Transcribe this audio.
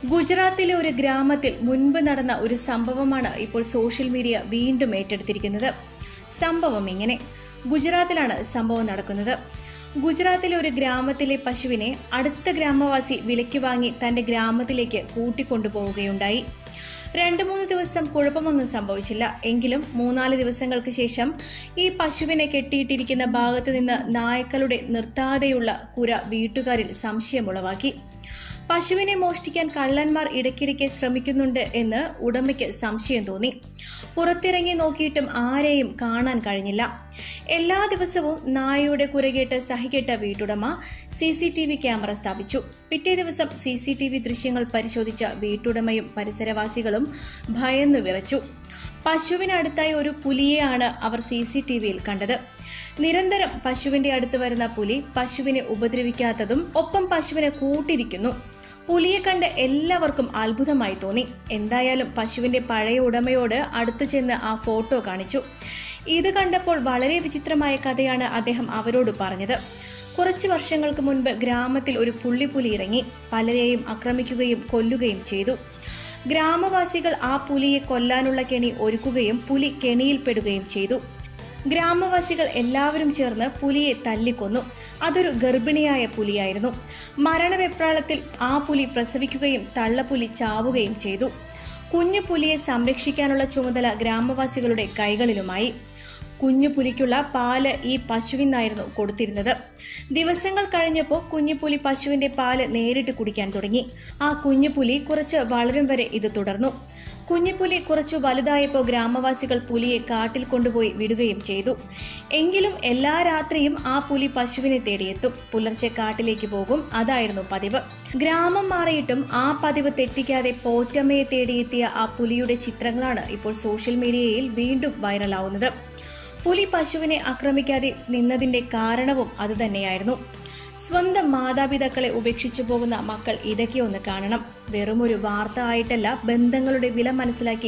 ഗുജറാത്തിലെ ഒരു ഗ്രാമത്തിൽ മുൻപ് നടന്ന ഒരു സംഭവമാണ് ഇപ്പോൾ സോഷ്യൽ മീഡിയ വീണ്ടും ഏറ്റെടുത്തിരിക്കുന്നത്. സംഭവം ഇങ്ങനെ. ഗുജറാത്തിലാണ് സംഭവം നടക്കുന്നത്. ഗുജറാത്തിലെ ഒരു ഗ്രാമത്തിലെ പശുവിനെ അടുത്ത ഗ്രാമവാസി വിലയ്ക്ക് വാങ്ങി തന്റെ ഗ്രാമത്തിലേക്ക് കൂട്ടിക്കൊണ്ടുപോവുകയുണ്ടായി. 2-3 ദിവസം കുഴപ്പമൊന്നും സംഭവിച്ചില്ല. എങ്കിലും 3-4 ദിവസങ്ങൾക്ക് ശേഷം ഈ പശുവിനെ കെട്ടിയിട്ടിരിക്കുന്ന ഭാഗത്ത് നിന്ന് നായ്ക്കളുടെ നിർത്താതെയുള്ള കുര വീട്ടുകാരിൽ സംശയമുളവാക്കി. പശുവിനെ മോഷ്ടിക്കാൻ കള്ളന്മാർ ഇടയ്ക്കിടയ്ക്ക് ശ്രമിക്കുന്നുണ്ട് എന്ന് ഉടമയ്ക്ക് സംശയം തോന്നി. പുറത്തിറങ്ങി നോക്കിയിട്ടും ആരെയും കാണാൻ കഴിഞ്ഞില്ല. എല്ലാ ദിവസവും നായയുടെ കുരകേട്ട് സഹികെട്ട വീട്ടുടമ CCTV ക്യാമറ സ്ഥാപിച്ചു. പിറ്റേ ദിവസം CCTV ദൃശ്യങ്ങൾ പരിശോധിച്ച വീട്ടുടമയും പരിസരവാസികളും ഭയന്നു വിറച്ചു. പശുവിനടുത്തായി ഒരു പുലിയെയാണ് അവർ CCTVയിൽ കണ്ടത്. നിരന്തരം പശുവിന്റെ അടുത്ത് വരുന്ന പുലി പശുവിനെ ഉപദ്രവിക്കാത്തതും ഒപ്പം പശുവിനെ കൂട്ടിരിക്കുന്നു. പുലിയെ കണ്ട് എല്ലാവർക്കും അത്ഭുതമായി തോന്നി. എന്തായാലും പശുവിന്റെ പഴയ ഉടമയോട് അടുത്തു ചെന്ന് ആ ഫോട്ടോ കാണിച്ചു. ഇത് കണ്ടപ്പോൾ വളരെ വിചിത്രമായ കഥയാണ് അദ്ദേഹം അവരോട് പറഞ്ഞത്. കുറച്ച് വർഷങ്ങൾക്ക് മുൻപ് ഗ്രാമത്തിൽ ഒരു പുള്ളി ഇറങ്ങി പലരെയും ആക്രമിക്കുകയും കൊല്ലുകയും ചെയ്തു. ഗ്രാമവാസികൾ ആ പുലിയെ കൊല്ലാനുള്ള കെണി ഒരുക്കുകയും പുലി കെണിയിൽപ്പെടുകയും ചെയ്തു. ഗ്രാമവാസികൾ എല്ലാവരും ചേർന്ന് പുലിയെ തല്ലിക്കൊന്നു. അതൊരു ഗർഭിണിയായ പുലിയായിരുന്നു. മരണവെപ്രാളത്തിൽ ആ പുലി പ്രസവിക്കുകയും തള്ളപ്പുലി ചാവുകയും ചെയ്തു. കുഞ്ഞു പുലിയെ സംരക്ഷിക്കാനുള്ള ചുമതല ഗ്രാമവാസികളുടെ കൈകളിലുമായി. കുഞ്ഞു പുലിക്കുള്ള പാല് ഈ പശുവിനായിരുന്നു കൊടുത്തിരുന്നത്. ദിവസങ്ങൾ കഴിഞ്ഞപ്പോൾ കുഞ്ഞുപുലി പശുവിന്റെ പാല് നേരിട്ട് കുടിക്കാൻ തുടങ്ങി. ആ കുഞ്ഞുപുലി കുറച്ച് വളരും വരെ ഇത് തുടർന്നു. കുഞ്ഞുപുലി കുറച്ചു വലുതായപ്പോൾ ഗ്രാമവാസികൾ പുലിയെ കാട്ടിൽ കൊണ്ടുപോയി വിടുകയും ചെയ്തു. എങ്കിലും എല്ലാ രാത്രിയും ആ പുലി പശുവിനെ തേടിയെത്തും. പുലർച്ചെ കാട്ടിലേക്ക് പോകും. അതായിരുന്നു പതിവ്. ഗ്രാമം മാറിയിട്ടും ആ പതിവ് തെറ്റിക്കാതെ പോറ്റമ്മയെ തേടിയെത്തിയ ആ പുലിയുടെ ചിത്രങ്ങളാണ് ഇപ്പോൾ സോഷ്യൽ മീഡിയയിൽ വീണ്ടും വൈറലാവുന്നത്. പുലി പശുവിനെ ആക്രമിക്കാതെ നിന്നതിന്റെ കാരണവും അതുതന്നെയായിരുന്നു. സ്വന്തം മാതാപിതാക്കളെ ഉപേക്ഷിച്ചു പോകുന്ന മക്കൾ ഇതൊക്കെ ഒന്ന് കാണണം. വെറുമൊരു വാർത്ത ആയിട്ടല്ല, ബന്ധങ്ങളുടെ വില മനസ്സിലാക്കി